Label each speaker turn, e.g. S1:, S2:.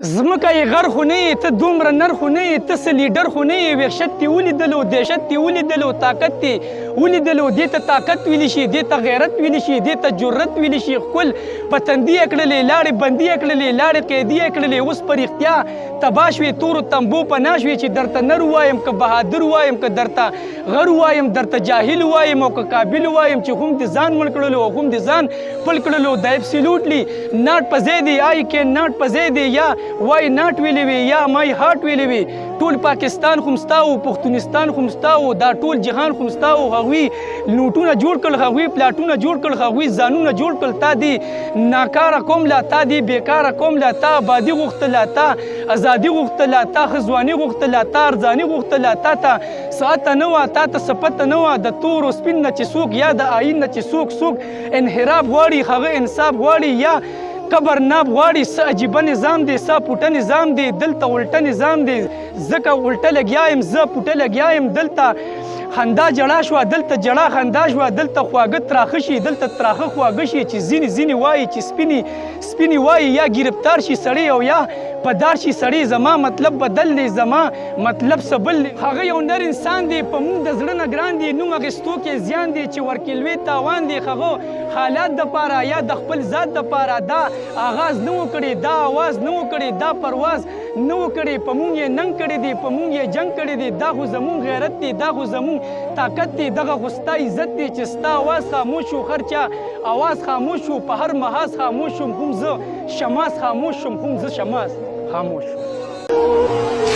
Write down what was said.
S1: ځمکه یې غر خو نه یې، ته دومره نر خو نه یې، ته څه لیډر خو نه یې. وحشت دې ولیدلو، دهشت دې ولیدلو، طاقت دې ولیدلو. دې ته طاقت ویلی شي، دې ته غیرت ویلی شي، دې ته جرت ویلی شي. ښکل په تندي یې کړلې، لاړې بندي یې کړلې، لاړې قیدي یې کړلې. اوس په رښتیا تباه شوې، تورو تنبو پناه شوې چې درته نر ووایم که بهادر ووایم که درته غر ووایم، درته جاهل ووایم او که قابل ووایم چې هم دې ځان مړ کړلو او هم دې ځان پل کړلو. دا ابسلیوټلی ناټ په ځای دی، آی کین ناټ په ځای دی، یا وای ناټ ویلې وي یا مای هارټ ویلې وي. ټول پاکستان خو ستا و، پښتونستان خو ستا و، دا ټول جهان خو ستا و. هغوی نوټونه جوړ کړل، هغوی پلاټونه جوړ کړل، هغوی ځانونه جوړ کړل. تا دې ناکاره کوم لا، تا دې بېکاره کوم لا، تا ابادي غوښتله، تا ازادي غوښتله، تا ښه ځواني غوښتله، تا ارزاني غوښتله. تا ته څه اته نه وه، تا ته څه پته نه وه د تور او سپین نه چې څوک، یا د آیین نه چې څوک انحراف غواړي، هغه انصاف غواړي، یا قبر ناب غواړي. څه عجیبه نظام دی، څه پوټه نظام دی. دلته الټه نظام دی، ځکه الټه لګیا یم، زه پوټه لګیا یم. دلته خندا جړا شوه، دلته جړا خندا شوه. دلته خواږه تراخه شي، دلته تراخه خواږه شي. چې ځینې وایي چې سپینې وایي یا ګرفتار شي سړی او یا په دار شي سړی. زما مطلب بدل دی، زما مطلب څه بل دی. هغه یو نر انسان دی، په موږ د زړه نه ګران دی. نوم اخیستو کې زیان دی چې ورکې لوی تاوان دی. هغه حالات دپاره یا د خپل ذات دپاره دا آغاز نه و کړی، دا آواز نه و کړی، دا پرواز نه و کړی. په موږ یې ننګ کړی دی، په موږ یې جنګ کړی دی. دا خو زموږ غیرت دی، دا خو زموږ طاقت دی. دغه خو ستا عزت دی چې ستا آواز خاموش شو، هر چا آواز خاموش شو. په هر محاذ خاموش شم، هم زه شماس خاموش شم، هم زه شماس خاموش شم.